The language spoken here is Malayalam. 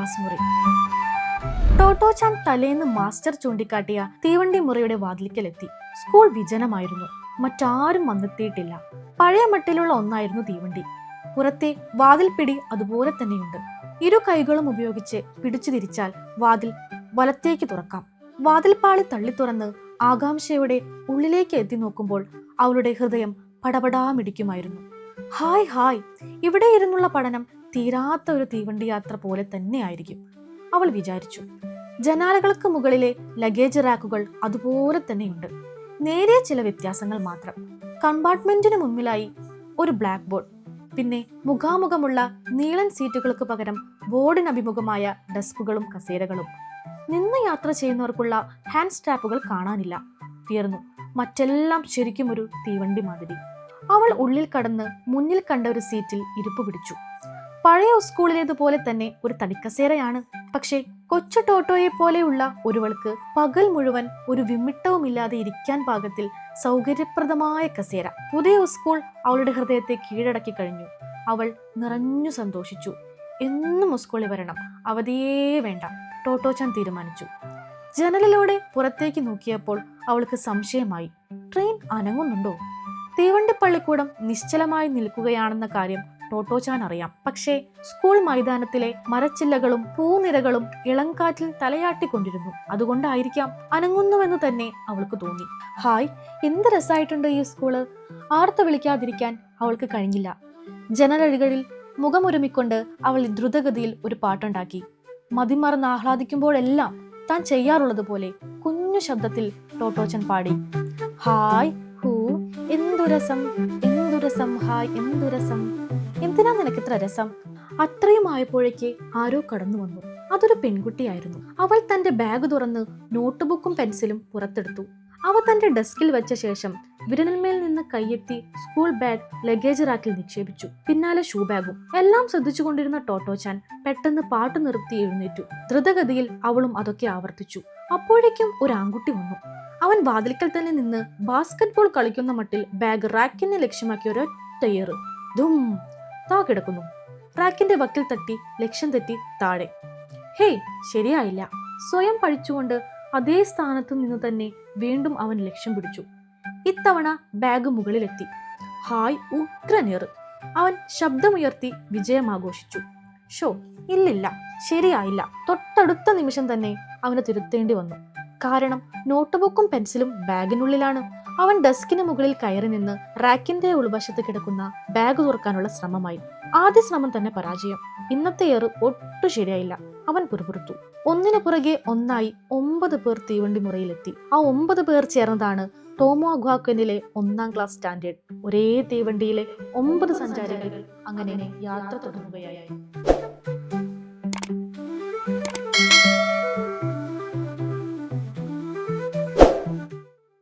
ക്ലാസ് മുറി. ടോട്ടോച്ചാൻ തലേന്ന് മാസ്റ്റർ ചൂണ്ടിക്കാട്ടിയ തീവണ്ടി മുറിയുടെ വാതിൽക്കലെത്തി. സ്കൂൾ വിജനമായിരുന്നു. മറ്റാരും വന്നെത്തിയിട്ടില്ല. പഴയ മട്ടിലുള്ള ഒന്നായിരുന്നു തീവണ്ടി. പുറത്തെ വാതിൽപ്പിടി അതുപോലെ തന്നെയുണ്ട്. ഇരു കൈകളും ഉപയോഗിച്ച് പിടിച്ചു തിരിച്ചാൽ വാതിൽ വലത്തേക്ക് തുറക്കാം. വാതിൽപ്പാളി തള്ളി തുറന്ന് ആകാംക്ഷയോടെ ഉള്ളിലേക്ക് എത്തി നോക്കുമ്പോൾ അവളുടെ ഹൃദയം പടപടാമിടിക്കുമായിരുന്നു. ഹായ് ഹായ്, ഇവിടെ ഇരുന്നുള്ള പഠനം തീരാത്ത ഒരു തീവണ്ടി യാത്ര പോലെ തന്നെയായിരിക്കും, അവൾ വിചാരിച്ചു. ജനാലകൾക്ക് മുകളിലെ ലഗേജ് റാക്കുകൾ അതുപോലെ തന്നെയുണ്ട്. നേരിയ ചില വ്യത്യാസങ്ങൾ മാത്രം. കമ്പാർട്ട്മെന്റിന് മുന്നിലായി ഒരു ബ്ലാക്ക് ബോർഡ്, പിന്നെ മുഖാമുഖമുള്ള നീളൻ സീറ്റുകൾക്ക് പകരം ബോർഡിനഭിമുഖമായ ഡെസ്കുകളും കസേരകളും. നിന്ന് യാത്ര ചെയ്യുന്നവർക്കുള്ള ഹാൻഡ് സ്ട്രാപ്പുകൾ കാണാനില്ല. തീർന്നു. മറ്റെല്ലാം ശരിക്കും ഒരു തീവണ്ടി മാതിരി. അവൾ ഉള്ളിൽ കടന്ന് മുന്നിൽ കണ്ട ഒരു സീറ്റിൽ ഇരിപ്പ് പിടിച്ചു. പഴയ സ്കൂളിലേതുപോലെ തന്നെ ഒരു തടിക്കസേരയാണ്. പക്ഷേ കൊച്ചു ടോട്ടോയെ പോലെയുള്ള ഒരുവൾക്ക് പകൽ മുഴുവൻ ഒരു വിമ്മിട്ടവുമില്ലാതെ ഇരിക്കാൻ പാകത്തിൽ സൗകര്യപ്രദമായ കസേര. പുതിയ സ്കൂൾ അവളുടെ ഹൃദയത്തെ കീഴടക്കി കഴിഞ്ഞു. അവൾ നിറഞ്ഞു സന്തോഷിച്ചു. എന്നും സ്കൂളിൽ വരണം, അവധിയേ വേണ്ട, ടോട്ടോച്ചാൻ തീരുമാനിച്ചു. ജനലിലൂടെ പുറത്തേക്ക് നോക്കിയപ്പോൾ അവൾക്ക് സംശയമായി. ട്രെയിൻ അനങ്ങുന്നുണ്ടോ? തീവണ്ടി പള്ളിക്കൂടം നിശ്ചലമായി നിൽക്കുകയാണെന്ന കാര്യം ടോട്ടോച്ചാൻ അറിയാം. പക്ഷേ സ്കൂൾ മൈതാനത്തിലെ മരച്ചില്ലകളും പൂനിരകളും ഇളംകാറ്റിൽ തലയാട്ടിക്കൊണ്ടിരുന്നു. അതുകൊണ്ടായിരിക്കാം അനങ്ങുന്നുവെന്ന് തന്നെ അവൾക്ക് തോന്നി. ഹായ്, എന്ത് രസമായിട്ടുണ്ട് ഈ സ്കൂള്. ആർത്ത് വിളിക്കാതിരിക്കാൻ അവൾക്ക് കഴിഞ്ഞില്ല. ജനലഴികളിൽ മുഖമൊരുമിക്കൊണ്ട് അവൾ ദ്രുതഗതിയിൽ ഒരു പാട്ടുണ്ടാക്കി. മതിമറന്ന് ആഹ്ലാദിക്കുമ്പോഴെല്ലാം താൻ ചെയ്യാറുള്ളത് പോലെ കുഞ്ഞു ശബ്ദത്തിൽ ടോട്ടോച്ചൻ പാടി. ഹായ് ഹൂ, എന്തു രസം, എന്തു രസം, ഹായ് എന്തു രസം. എന്തിനാ നിനക്കിത്ര രസം? അത്രയും ആയപ്പോഴേക്ക് ആരോ കടന്നു വന്നു. അതൊരു പെൺകുട്ടിയായിരുന്നു. അവൾ തന്റെ ബാഗ് തുറന്ന് നോട്ട്ബുക്കും പെൻസിലും പുറത്തെടുത്തു. അവ തന്റെ ഡെസ്കിൽ വെച്ച ശേഷം വിരലിന്മേൽ നിന്ന് കൈയെത്തി സ്കൂൾ ബാഗ് ലഗേജ് റാക്കിൽ നിക്ഷേപിച്ചു. പിന്നാലെ ഷൂ ബാഗും. എല്ലാം ശ്രദ്ധിച്ചുകൊണ്ടിരുന്ന ടോട്ടോച്ചാൻ പെട്ടെന്ന് പാട്ട് നിർത്തി എഴുന്നേറ്റു. ദ്രുതഗതിയിൽ അവളും അതൊക്കെ ആവർത്തിച്ചു. അപ്പോഴേക്കും ഒരു ആൺകുട്ടി വന്നു. അവൻ വാതിൽക്കൽ തന്നെ നിന്ന് ബാസ്കറ്റ് ബോൾ കളിക്കുന്ന മട്ടിൽ ബാഗ് റാക്കിനെ ലക്ഷ്യമാക്കി ഒരൊറ്റ ഏറ്. ധും, താ കിടക്കുന്നു. റാക്കിന്റെ വക്കിൽ തട്ടി ലക്ഷ്യം തെറ്റി താഴെ. ഹേയ്, ശരിയായില്ല. സ്വയം പഴിച്ചുകൊണ്ട് അതേ സ്ഥാനത്ത് നിന്ന് തന്നെ വീണ്ടും അവൻ ലക്ഷ്യം പിടിച്ചു. ഇത്തവണ ബാഗ് മുകളിലെത്തി. ഹായ്, ഉഗ്രനേറ്. അവൻ ശബ്ദമുയർത്തി വിജയം ആഘോഷിച്ചു. ഷോ, ഇല്ലില്ല, ശരിയായില്ല. തൊട്ടടുത്ത നിമിഷം തന്നെ അവന് തിരുത്തേണ്ടി വന്നു. കാരണം നോട്ട്ബുക്കും പെൻസിലും ബാഗിനുള്ളിലാണ്. അവൻ ഡെസ്കിന് മുകളിൽ കയറി നിന്ന് റാക്കിന്റെ ഉൾവശത്ത് കിടക്കുന്ന ബാഗ് തുറക്കാനുള്ള ശ്രമമായി. ആദ്യ ശ്രമം തന്നെ പരാജയം. ഇന്നത്തെ ഏറ് ഒട്ടും ശരിയായില്ല. അവൻ പുറപുറത്തു. ഒന്നിനു പുറകെ ഒന്നായി 9 പേർ തീവണ്ടി മുറിയിലെത്തി. ആ 9 പേർ ചേർന്നതാണ് ടോമോഗ്വാക്കനിലെ 1ാം ക്ലാസ് സ്റ്റാൻഡേർഡ്. ഒരേ തീവണ്ടിയിലെ 9 സഞ്ചാരികൾ അങ്ങനെ യാത്ര തുടങ്ങുകയായി.